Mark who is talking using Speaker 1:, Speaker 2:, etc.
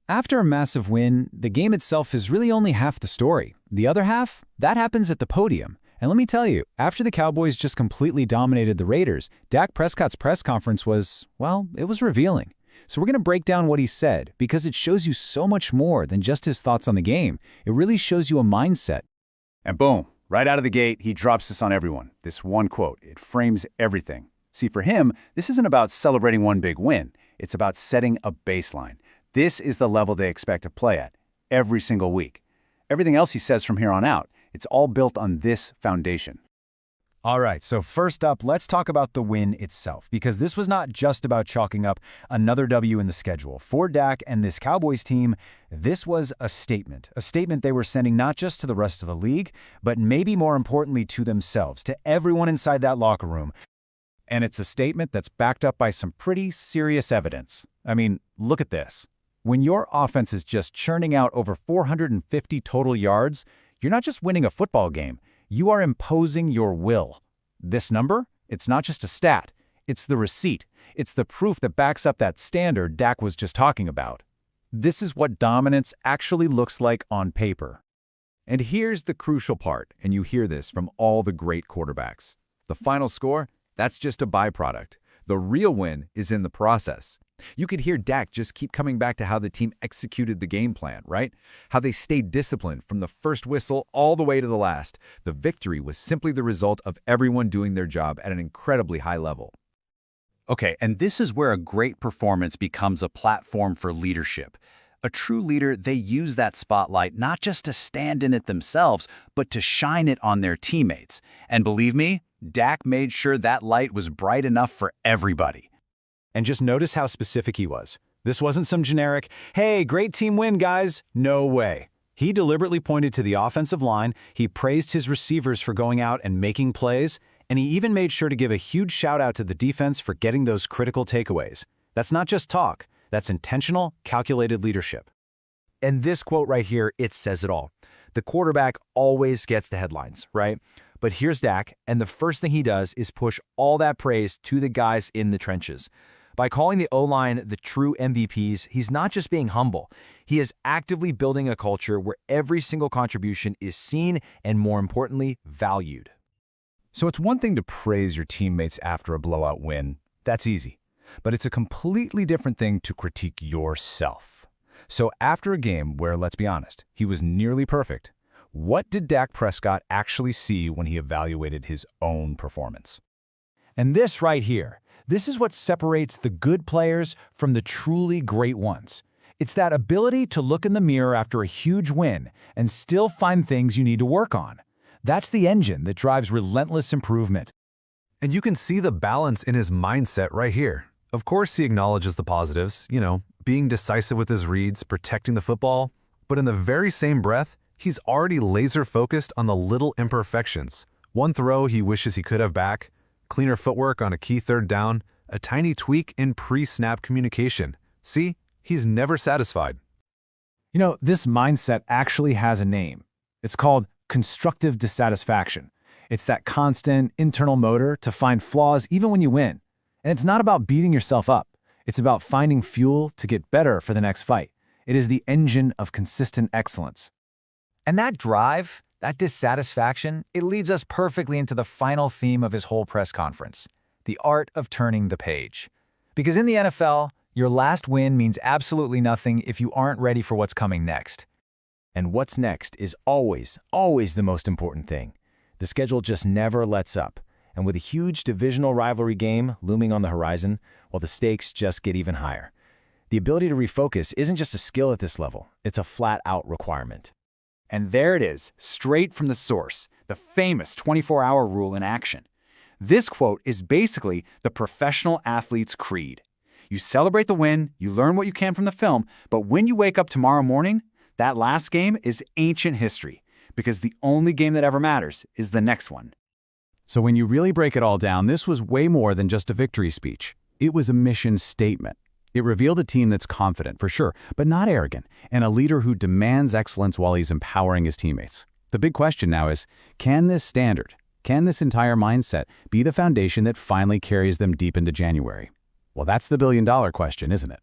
Speaker 1: After a massive win, the game itself is really only half the story. The other half, that happens at the podium. And let me tell you, after the Cowboys just completely dominated the Raiders, Dak Prescott's press conference was, well, it was revealing. So we're going to break down what he said, because it shows you so much more than just his thoughts on the game. It really shows you a mindset.
Speaker 2: And boom, right out of the gate, he drops this on everyone. This one quote, it frames everything. See, for him, this isn't about celebrating one big win. It's about setting a baseline. This is the level they expect to play at, every single week. Everything else he says from here on out, it's all built on this foundation.
Speaker 1: All right, so first up, let's talk about the win itself, because this was not just about chalking up another W in the schedule. For Dak and this Cowboys team, this was a statement they were sending not just to the rest of the league, but maybe more importantly to themselves, to everyone inside that locker room. And it's a statement that's backed up by some pretty serious evidence. I mean, look at this. When your offense is just churning out over 450 total yards, you're not just winning a football game, you are imposing your will. This number, it's not just a stat, it's the receipt. It's the proof that backs up that standard Dak was just talking about. This is what dominance actually looks like on paper.
Speaker 3: And here's the crucial part, and you hear this from all the great quarterbacks. The final score, that's just a byproduct. The real win is in the process. You could hear Dak just keep coming back to how the team executed the game plan, right? How they stayed disciplined from the first whistle all the way to the last. The victory was simply the result of everyone doing their job at an incredibly high level.
Speaker 2: Okay, and this is where a great performance becomes a platform for leadership. A true leader, they use that spotlight not just to stand in it themselves, but to shine it on their teammates. And believe me, Dak made sure that light was bright enough for everybody.
Speaker 1: And just notice how specific he was. This wasn't some generic, hey, great team win, guys. No way. He deliberately pointed to the offensive line, he praised his receivers for going out and making plays, and he even made sure to give a huge shout out to the defense for getting those critical takeaways. That's not just talk, that's intentional, calculated leadership.
Speaker 3: And this quote right here, it says it all. The quarterback always gets the headlines, right? But here's Dak, and the first thing he does is push all that praise to the guys in the trenches. By calling the O-line the true MVPs, he's not just being humble. He is actively building a culture where every single contribution is seen and, more importantly, valued.
Speaker 1: So it's one thing to praise your teammates after a blowout win. That's easy. But it's a completely different thing to critique yourself. So after a game where, let's be honest, he was nearly perfect, what did Dak Prescott actually see when he evaluated his own performance? And this right here, this is what separates the good players from the truly great ones. It's that ability to look in the mirror after a huge win and still find things you need to work on. That's the engine that drives relentless improvement.
Speaker 4: And you can see the balance in his mindset right here. Of course, he acknowledges the positives, being decisive with his reads, protecting the football, but in the very same breath, he's already laser-focused on the little imperfections. One throw he wishes he could have back, cleaner footwork on a key third down, a tiny tweak in pre-snap communication. See, he's never satisfied.
Speaker 1: This mindset actually has a name. It's called constructive dissatisfaction. It's that constant internal motor to find flaws even when you win. And it's not about beating yourself up. It's about finding fuel to get better for the next fight. It is the engine of consistent excellence.
Speaker 5: And that drive, that dissatisfaction, it leads us perfectly into the final theme of his whole press conference, the art of turning the page. Because in the NFL, your last win means absolutely nothing if you aren't ready for what's coming next.
Speaker 1: And what's next is always, always the most important thing. The schedule just never lets up. And with a huge divisional rivalry game looming on the horizon, well, the stakes just get even higher. The ability to refocus isn't just a skill at this level, it's a flat-out requirement.
Speaker 2: And there it is, straight from the source, the famous 24-hour rule in action. This quote is basically the professional athlete's creed. You celebrate the win, you learn what you can from the film, but when you wake up tomorrow morning, that last game is ancient history, because the only game that ever matters is the next one.
Speaker 1: So when you really break it all down, this was way more than just a victory speech. It was a mission statement. It revealed a team that's confident, for sure, but not arrogant, and a leader who demands excellence while he's empowering his teammates. The big question now is, can this standard, can this entire mindset be the foundation that finally carries them deep into January? Well, that's the billion-dollar question, isn't it?